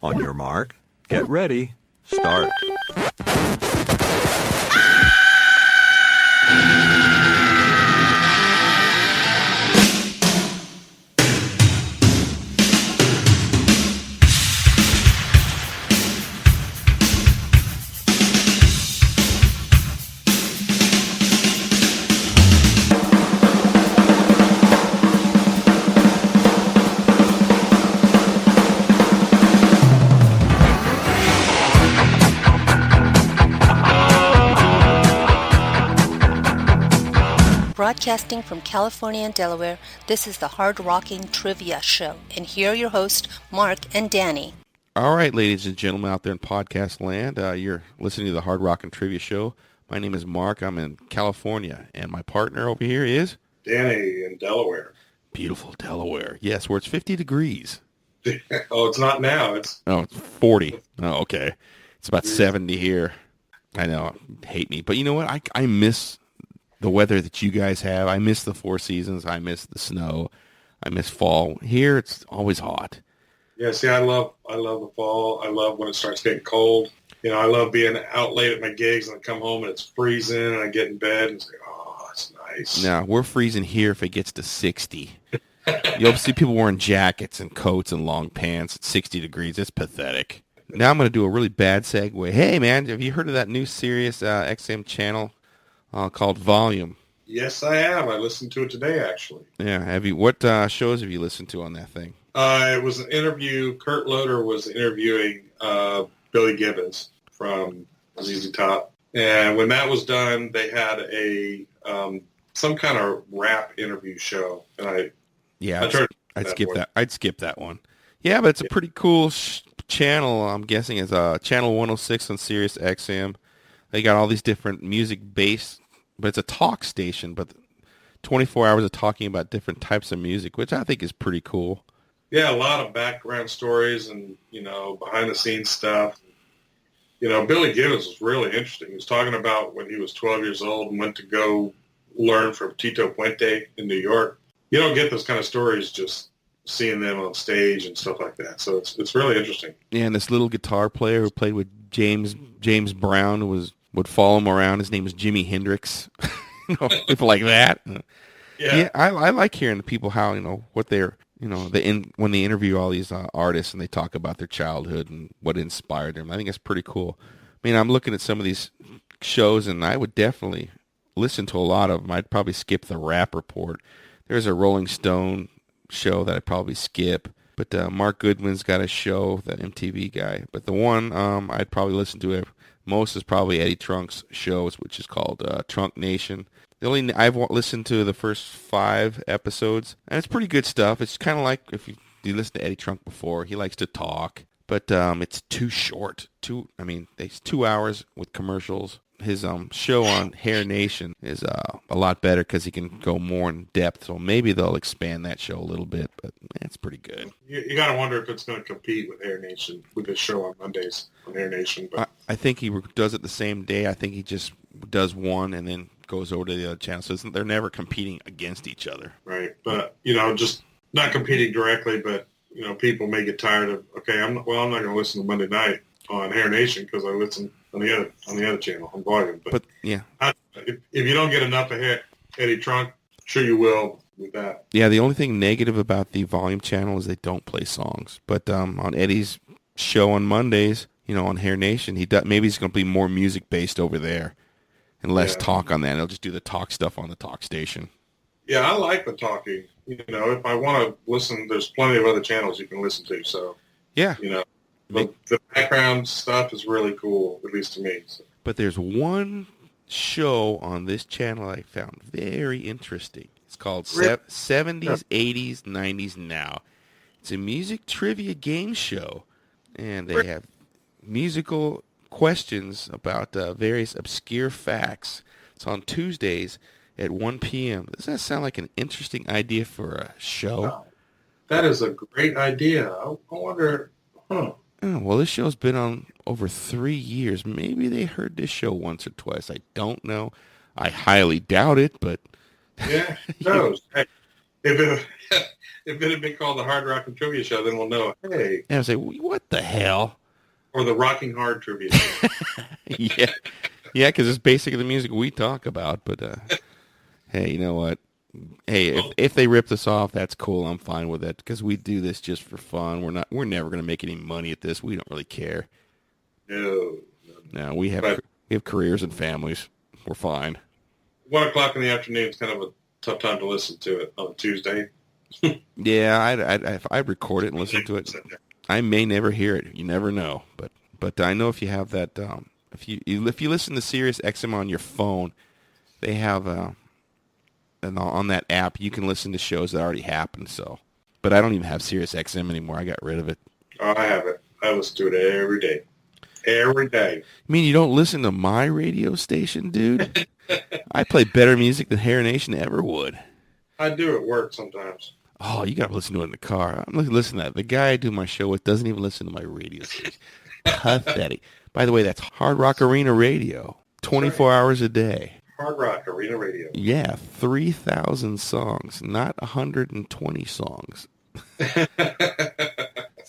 On your mark, get ready, start. Broadcasting from California and Delaware, this is the Hard Rocking Trivia Show. And here are your hosts, Mark and Danny. All right, ladies and gentlemen out there in podcast land, you're listening to the Hard Rocking Trivia Show. My name is Mark. I'm in California, and my partner over here is... Danny in Delaware. Beautiful Delaware. Yes, where it's 50 degrees. Oh, it's not now. It's 40. Oh, okay. It's about 70 here. I know. Hate me. But you know what? I miss the weather that you guys have. I miss the four seasons. I miss the snow. I miss fall. Here, it's always hot. Yeah, see, I love the fall. I love when it starts getting cold. You know, I love being out late at my gigs and I come home and it's freezing and I get in bed and say, oh, it's nice. No, we're freezing here if it gets to 60. You'll see people wearing jackets and coats and long pants at 60 degrees. It's pathetic. Now I'm going to do a really bad segue. Hey, man, have you heard of that new Sirius XM Channel called Volume? Yes, I have. I listened to it today, actually. Yeah, have you? What shows have you listened to on that thing? It was an interview. Kurt Loder was interviewing Billy Gibbons from ZZ Top. And when that was done, they had a some kind of rap interview show. And I'd skip that one. Yeah, but it's a pretty cool channel. I'm guessing it's channel 106 on Sirius XM. They got all these different music-based, but it's a talk station, but 24 hours of talking about different types of music, which I think is pretty cool. Yeah, a lot of background stories and, you know, behind-the-scenes stuff. You know, Billy Gibbons was really interesting. He was talking about when he was 12 years old and went to go learn from Tito Puente in New York. You don't get those kind of stories just seeing them on stage and stuff like that. So it's really interesting. Yeah, and this little guitar player who played with James Brown would follow him around. His name was Jimi Hendrix. You know, people like that. Yeah, I like hearing the people how, you know, what they're, you know, when they interview all these artists and they talk about their childhood and what inspired them. I think it's pretty cool. I mean, I'm looking at some of these shows and I would definitely listen to a lot of them. I'd probably skip the Rap Report. There's a Rolling Stone show that I'd probably skip. But Mark Goodwin's got a show, that MTV guy. But the one I'd probably listen to most is probably Eddie Trunk's shows, which is called Trunk Nation. I've listened to the first 5 episodes, and it's pretty good stuff. It's kind of like if you listen to Eddie Trunk before, he likes to talk, but it's too short. It's 2 hours with commercials. His show on Hair Nation is a lot better because he can go more in depth. So maybe they'll expand that show a little bit, but it's pretty good. You got to wonder if it's going to compete with Hair Nation, with his show on Mondays on Hair Nation. But I think he does it the same day. I think he just does one and then goes over to the other channel. So they're never competing against each other. Right. But, you know, just not competing directly, but, you know, people may get tired of, okay, I'm not going to listen to Monday night on Hair Nation because I listen on the other channel on Volume. But yeah, if you don't get enough of Eddie Trunk, sure you will with that. Yeah, the only thing negative about the Volume channel is they don't play songs. But on Eddie's show on Mondays, you know, on Hair Nation, maybe he's going to be more music based over there and less talk on that. He'll just do the talk stuff on the talk station. Yeah, I like the talking. You know, if I want to listen, there's plenty of other channels you can listen to. So yeah, you know. The background stuff is really cool, at least to me. So. But there's one show on this channel I found very interesting. It's called 70s, 80s, 90s Now. It's a music trivia game show, and they have musical questions about various obscure facts. It's on Tuesdays at 1 p.m. Does that sound like an interesting idea for a show? Wow. That is a great idea. I wonder, Oh, well, this show's been on over 3 years. Maybe they heard this show once or twice. I don't know. I highly doubt it, but... Yeah, who knows? Hey, If it, if it had been called the Hard Rock and Trivia Show, then we'll know. Hey. And I say, what the hell? Or the Rocking Hard Trivia Show. Yeah. Yeah, because it's basically the music we talk about. But, hey, you know what? Hey, if they rip this off, that's cool. I'm fine with it because we do this just for fun. We're never going to make any money at this. We don't really care. No, we have careers and families. We're fine. 1 o'clock in the afternoon is kind of a tough time to listen to it on a Tuesday. Yeah, if I record it and listen to it, I may never hear it. You never know. But I know if you have that, if you listen to Sirius XM on your phone, they have and on that app you can listen to shows that already happened. So, but I don't even have Sirius XM anymore. I got rid of it. Oh, I have it. I listen to it every day. Every day. I mean, you don't listen to my radio station, dude? I play better music than Hair Nation ever would. I do at work sometimes. Oh, you got to listen to it in the car. I'm listening to that. The guy I do my show with doesn't even listen to my radio station. Pathetic. By the way, that's Hard Rock Arena Radio. 24 hours a day. Hard Rock Arena Radio. Yeah, 3,000 songs, not 120 songs.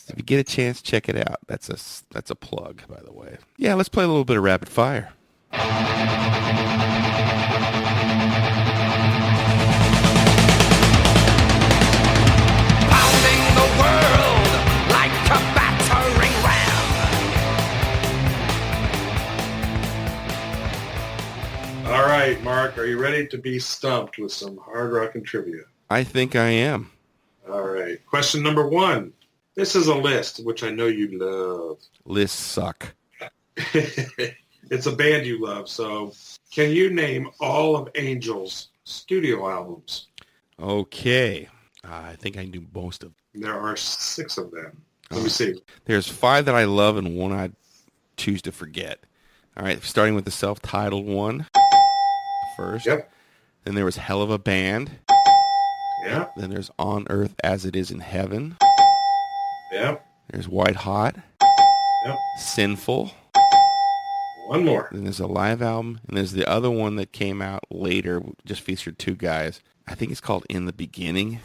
If you get a chance, check it out. That's a plug, by the way. Yeah, let's play a little bit of rapid fire. Pounding the world like a battering ram. All right, Mark, are you ready to be stumped with some hard rock and trivia? I think I am. All right. Question number 1. This is a list, which I know you love. Lists suck. It's a band you love, so can you name all of Angel's studio albums? Okay. I think I knew most of them. There are 6 of them. Let me see. There's 5 that I love and 1 I choose to forget. All right, starting with the self-titled one first. Yep. Then there was Hell of a Band. Yeah. Then there's On Earth as It Is in Heaven. Yep. There's White Hot. Yep. Sinful. 1 more. Then there's a live album. And there's the other one that came out later, just featured 2 guys. I think it's called In the Beginning.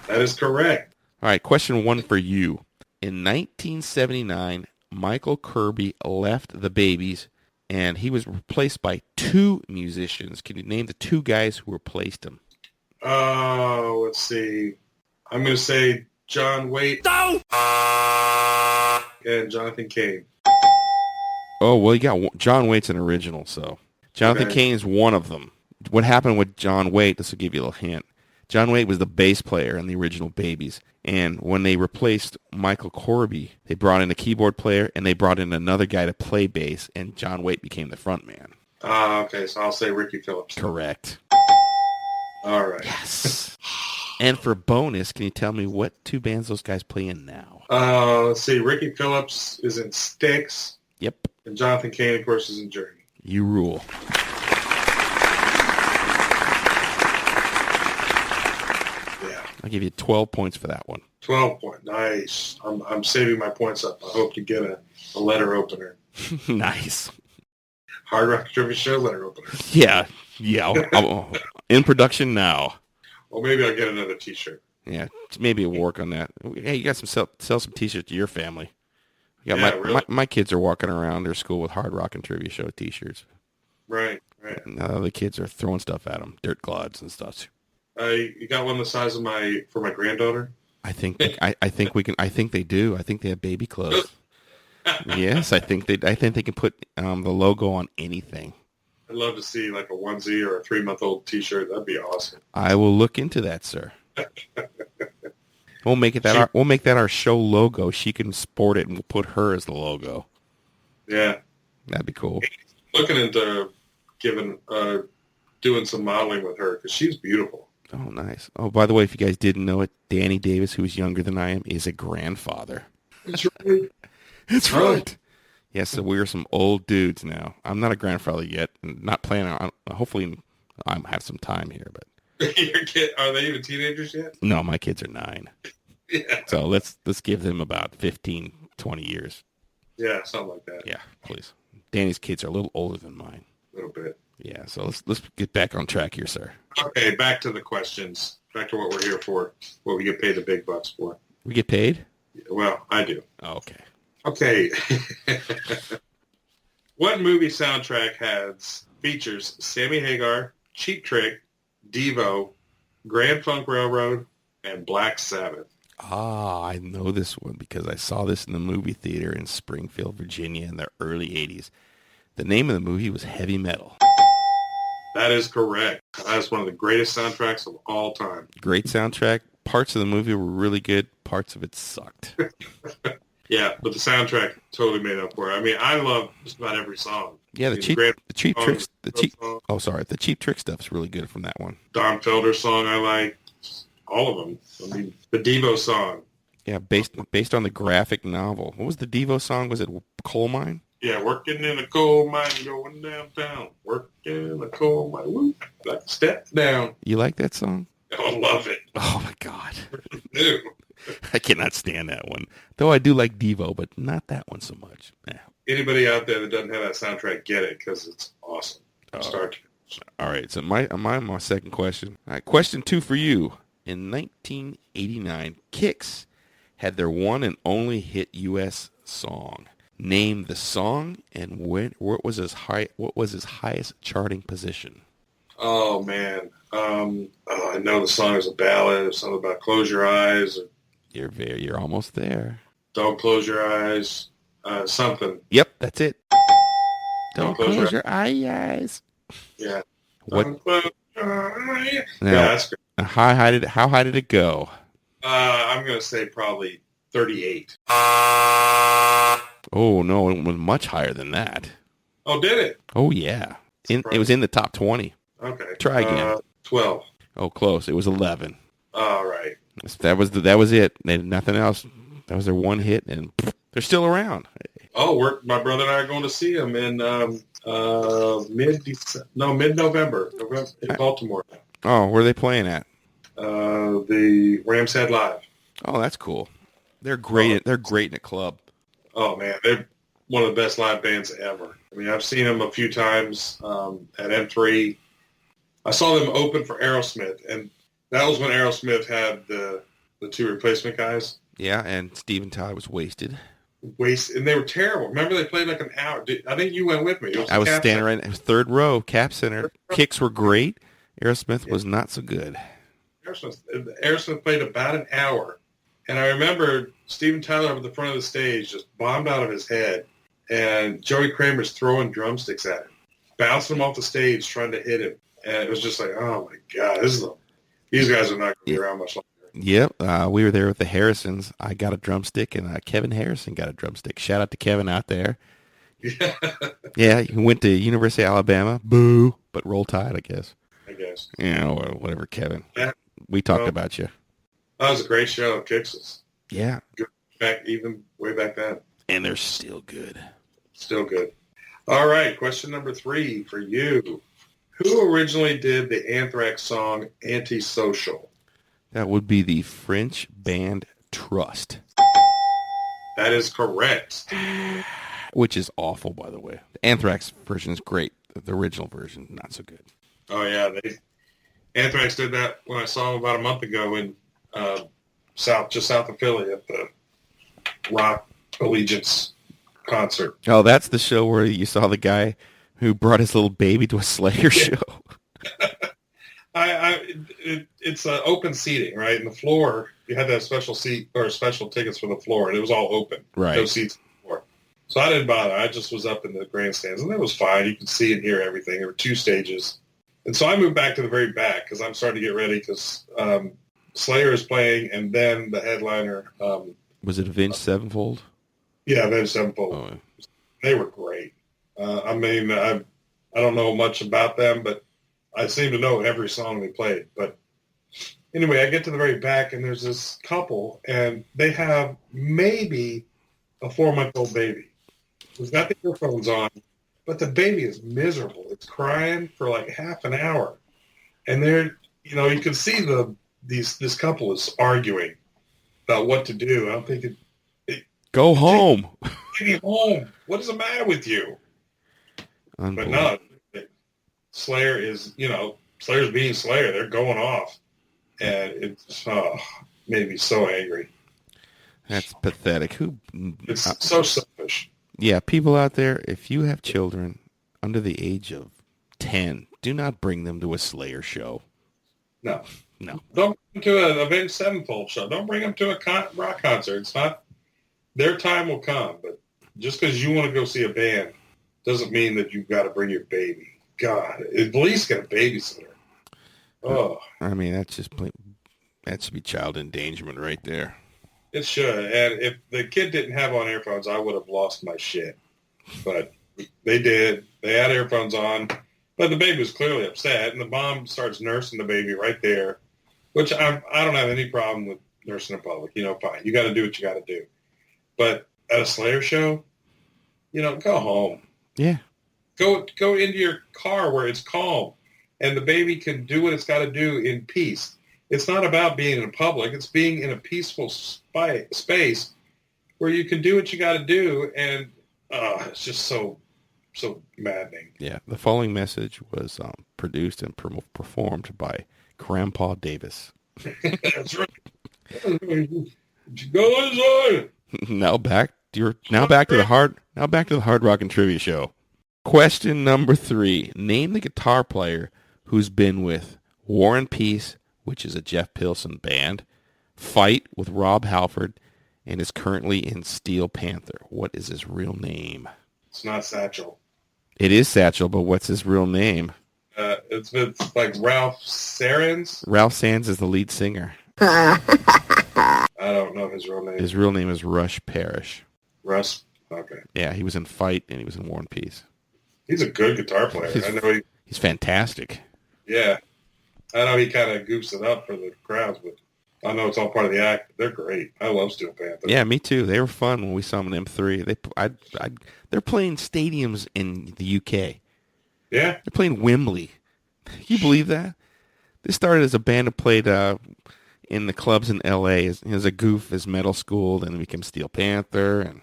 That is correct. All right, question 1 for you. In 1979, Michael Kirby left the Babies, and he was replaced by 2 musicians. Can you name the 2 guys who replaced him? Oh, let's see. I'm going to say John Waite and Jonathan Cain. Oh, well, you got John Waite's an original, so. Jonathan Cain is one of them. What happened with John Waite, this will give you a little hint. John Waite was the bass player in the original Babies. And when they replaced Michael Corby, they brought in a keyboard player, and they brought in another guy to play bass, and John Waite became the front man. Okay, so I'll say Ricky Phillips. Correct. All right. Yes. And for bonus, can you tell me what 2 bands those guys play in now? Let's see. Ricky Phillips is in Styx. Yep. And Jonathan Cain, of course, is in Journey. You rule. Yeah. I'll give you 12 points for that one. 12 point. Nice. I'm saving my points up. I hope to get a letter opener. Nice. Hard Rock Trivia Show letter opener. Yeah. I'm in production now. Well, maybe I'll get another T-shirt. Yeah, maybe we'll work on that. Hey, you got sell some T-shirts to your family. Really? My kids are walking around their school with Hard Rock and Trivia Show T-shirts. Right. And the kids are throwing stuff at them, dirt clods and stuff. You got one the size of my granddaughter? I think they do. I think they have baby clothes. Yes, I think they can put the logo on anything. I'd love to see like a onesie or a 3-month-old T-shirt. That'd be awesome. I will look into that, sir. We'll make it our show logo. She can sport it, and we'll put her as the logo. Yeah, that'd be cool. Looking into doing some modeling with her because she's beautiful. Oh, nice. Oh, by the way, if you guys didn't know it, Danny Davis, who's younger than I am, is a grandfather. That's right. That's right. Yes, so we're some old dudes now. I'm not a grandfather yet, and not planning on. Hopefully, I have some time here. But your kid, are they even teenagers yet? No, my kids are 9. Yeah. So let's give them about 15, 20 years. Yeah, something like that. Yeah, please. Danny's kids are a little older than mine. A little bit. Yeah, so let's get back on track here, sir. Okay, back to the questions. Back to what we're here for. What we get paid the big bucks for. We get paid? Well, I do. Oh, okay. Okay. What movie soundtrack features Sammy Hagar, Cheap Trick, Devo, Grand Funk Railroad, and Black Sabbath? Ah, I know this one because I saw this in the movie theater in Springfield, Virginia in the early 80s. The name of the movie was Heavy Metal. That is correct. That is one of the greatest soundtracks of all time. Great soundtrack. Parts of the movie were really good. Parts of it sucked. Yeah, but the soundtrack totally made up for it. I mean, I love just about every song. Yeah, the cheap tricks. The Cheap Trick stuff's really good from that one. Don Felder song I like. All of them. I mean, the Devo song. Yeah, based on the graphic novel. What was the Devo song? Was it Coal Mine? Yeah, working in a coal mine, going downtown. Working in a coal mine, woo, like step down. You like that song? I love it. Oh my God. Dude. I cannot stand that one. Though I do like Devo, but not that one so much. Yeah. Anybody out there that doesn't have that soundtrack, get it because it's awesome. Start. All right, so my second question. All right, question 2 for you. In 1989, Kix had their one and only hit U.S. song. Name the song and what was his highest charting position? Oh man, I know the song is a ballad. It's something about close your eyes. You're almost there. Don't close your eyes. Something. Yep, that's it. Don't close your eyes. Yeah. What? Don't close your eyes. Now, yeah, that's great. How high did it go? I'm gonna say probably 38. Oh no, it was much higher than that. Oh, did it? Oh yeah, it was in the top 20. Okay. Try again. 12. Oh, close. It was 11. All right. That was it. They had nothing else. That was their one hit, and they're still around. Oh, my brother and I are going to see them in mid-November in Baltimore. Oh, where are they playing at? The Rams Head Live. Oh, that's cool. They're great. They're great in a club. Oh man, they're one of the best live bands ever. I mean, I've seen them a few times at M3. I saw them open for Aerosmith, and that was when Aerosmith had the two replacement guys. Yeah, and Steven Tyler was wasted. And they were terrible. Remember, they played like an hour. I think you went with me. I was standing right in the third row, Cap Center. Kicks were great. Aerosmith was not so good. Aerosmith played about an hour. And I remember Steven Tyler up at the front of the stage just bombed out of his head. And Joey Kramer's throwing drumsticks at him, bouncing him off the stage, trying to hit him. And it was just like, oh, my God, these guys are not going to be around much longer. Yep, we were there with the Harrisons. I got a drumstick, and Kevin Harrison got a drumstick. Shout out to Kevin out there. Yeah. Yeah, he went to University of Alabama. Boo. But roll tide, I guess. Yeah, or whatever, Kevin. Yeah. We talked about you. That was a great show of Kixes. Yeah. Good even way back then. And they're still good. Still good. All right, question number 3 for you. Who originally did the Anthrax song Antisocial? That would be the French band Trust. That is correct. Which is awful, by the way. The Anthrax version is great. The original version, not so good. Oh, yeah. Anthrax did that when I saw them about a month ago in just south of Philly at the Rock Allegiance concert. Oh, that's the show where you saw the guy who brought his little baby to a Slayer show. It's open seating, right? And the floor, you had that special seat or special tickets for the floor, and it was all open. Right. No seats on the floor. So I didn't bother. I just was up in the grandstands, and it was fine. You could see and hear everything. There were 2 stages. And so I moved back to the very back because I'm starting to get ready because Slayer is playing, and then the headliner. Was it Avenged Sevenfold? Yeah, Avenged Sevenfold. Oh. They were great. I mean, I don't know much about them, but I seem to know every song they played. But anyway, I get to the very back, and there's this couple, and they have maybe a 4-month-old baby who's got the earphones on, but the baby is miserable. It's crying for like half an hour. And they're, you can see this couple is arguing about what to do. I'm thinking, go home. Take me home. What is the matter with you? But no, Slayer is, Slayer's being Slayer. They're going off. And it's made me so angry. That's pathetic. It's so selfish. Yeah, people out there, if you have children under the age of 10, do not bring them to a Slayer show. No. No. Don't bring them to an Avenged Sevenfold show. Don't bring them to a rock concert. It's not, their time will come, but just because you want to go see a band doesn't mean that you've got to bring your baby. God, at least get a babysitter. Oh. I mean, that should be child endangerment right there. It should. And if the kid didn't have on earphones, I would have lost my shit. But they did. They had earphones on. But the baby was clearly upset, and the mom starts nursing the baby right there, which I don't have any problem with nursing in public. Fine. You got to do what you got to do. But at a Slayer show, go home. Yeah. Go into your car where it's calm, and the baby can do what it's got to do in peace. It's not about being in public. It's being in a peaceful space where you can do what you got to do, and it's just so maddening. Yeah, the following message was produced and performed by Grandpa Davis. That's right. Go inside. Now back to the hard rock and trivia show. Question number 3: name the guitar player who's been with War and Peace, which is a Jeff Pilson band, Fight with Rob Halford, and is currently in Steel Panther. What is his real name? It's not Satchel. It is Satchel, but what's his real name? It's like Ralph Sarans. Ralph Sands is the lead singer. I don't know his real name. His real name is Rush Parrish. Russ? Okay. Yeah, he was in Fight and he was in War and Peace. He's a good guitar player. He's fantastic. Yeah. I know he kind of goofs it up for the crowds, but I know it's all part of the act. They're great. I love Steel Panther. Yeah, me too. They were fun when we saw them in M3. They're playing stadiums in the UK. Yeah? They're playing Wembley. Can you believe that? They started as a band that played in the clubs in L.A. as a goof, as Metal School, then they became Steel Panther, and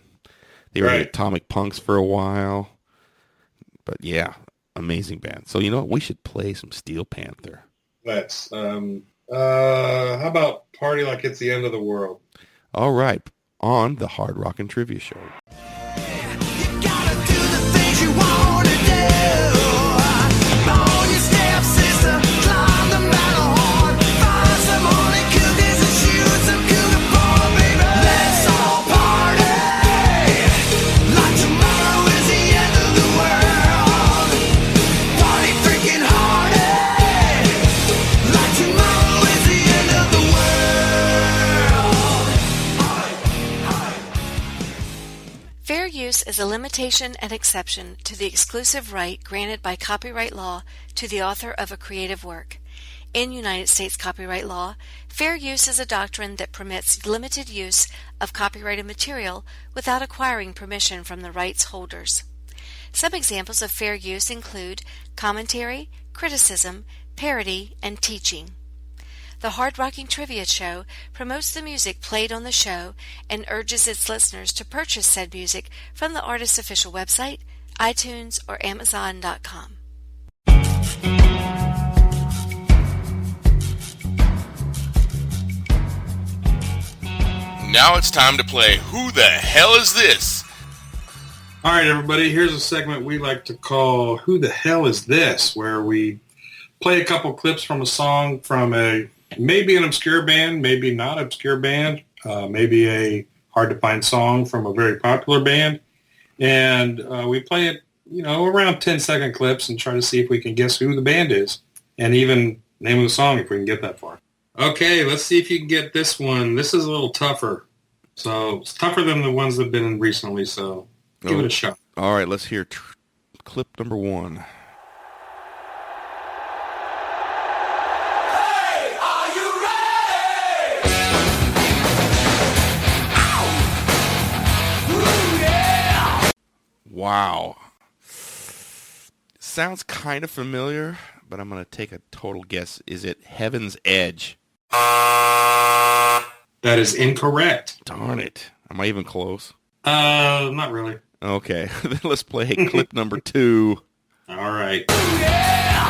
they were the Atomic Punks for a while. But yeah, amazing band. So you know what? We should play some Steel Panther. Let's. How about Party Like It's the End of the World? All right, on the Hard Rock and Trivia Show. You gotta do the things you wanna do. On your step, sister, climb the Matterhorn. Find some honey cookies and shoot some cougar porn, baby. Let's all party like tomorrow is the end of the world. Party freaking hardy like tomorrow is the end of the world. Fair use is a limitation and exception to the exclusive right granted by copyright law to the author of a creative work. In United States copyright law, fair use is a doctrine that permits limited use of copyrighted material without acquiring permission from the rights holders. Some examples of fair use include commentary, criticism, parody, and teaching. The Hard Rocking Trivia Show promotes the music played on the show and urges its listeners to purchase said music from the artist's official website, iTunes, or Amazon.com. Now it's time to play Who the Hell Is This? All right, everybody, here's a segment we like to call Who the Hell Is This?, where we play a couple clips from a song from maybe an obscure band, maybe not obscure band, maybe a hard-to-find song from a very popular band. And we play it, around 10-second clips and try to see if we can guess who the band is, and even name of the song if we can get that far. Okay, let's see if you can get this one. This is a little tougher. So it's tougher than the ones that have been in recently, so give it a shot. All right, let's hear clip number 1. Wow. Sounds kind of familiar, but I'm going to take a total guess. Is it Heaven's Edge? That is incorrect. Darn it. Am I even close? Not really. Okay. Then let's play clip number 2. All right. Yeah!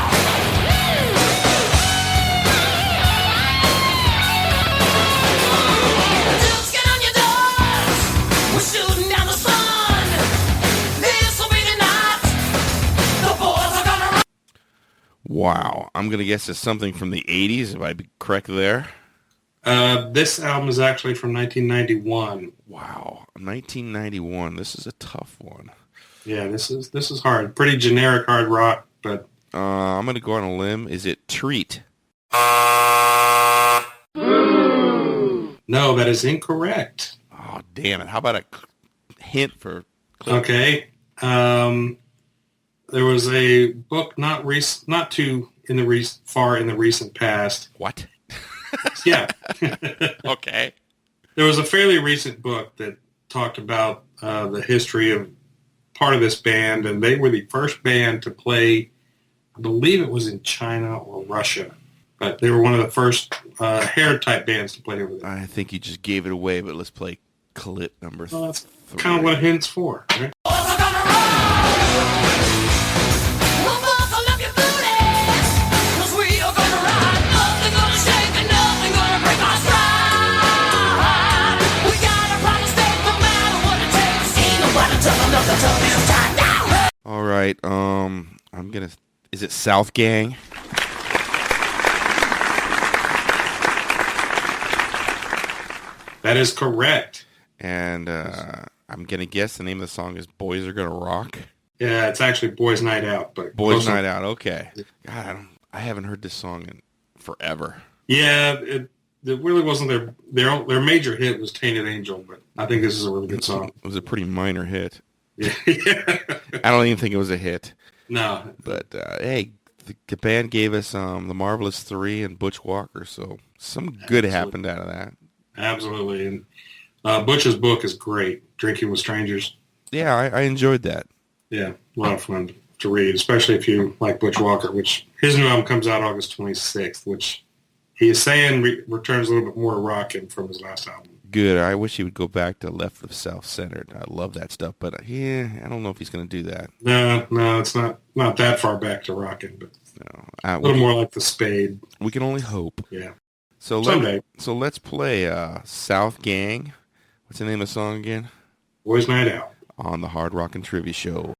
Wow. I'm going to guess it's something from the 80s, if I'd be correct there. This album is actually from 1991. Wow. 1991. This is a tough one. Yeah, this is hard. Pretty generic hard rock, but... I'm going to go on a limb. Is it Treat? No, that is incorrect. Oh, damn it. How about a hint for... Okay. There was a book not too far in the recent past. What? Yeah. Okay. There was a fairly recent book that talked about the history of part of this band, and they were the first band to play, I believe it was in China or Russia, but they were one of the first hair-type bands to play over there. I think you just gave it away, but let's play clip number Well, that's 3. kind of what a hint's for, right? All right. I'm gonna. Is it Southgang? That is correct. And I'm gonna guess the name of the song is "Boys Are Gonna Rock." Yeah, it's actually Boys Night Out, but Boys Night Out. Okay. God, I haven't heard this song in forever. Yeah, it really wasn't their major hit was Tainted Angel, but I think this is a really good song. It was a pretty minor hit. Yeah. I don't even think it was a hit. No. But hey, the band gave us The Marvelous Three and Butch Walker, so some good happened out of that. Absolutely. And Butch's book is great, Drinking with Strangers. Yeah, I enjoyed that. Yeah, a lot of fun to read, especially if you like Butch Walker, which his new album comes out August 26th, which he is saying returns a little bit more rockin' from his last album. Good. I wish he would go back to Left of South Centered. I love that stuff, but yeah, I don't know if he's going to do that. No, it's not that far back to rockin', but No, a little more like the Spade. We can only hope. Yeah. So Someday. Let's play Southgang. What's the name of the song again? Boys Night Out. On the Hard Rockin' Trivia Show.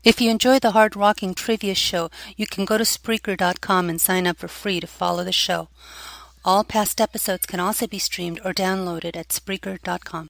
If you enjoy the Hard Rocking Trivia Show, you can go to Spreaker.com and sign up for free to follow the show. All past episodes can also be streamed or downloaded at Spreaker.com.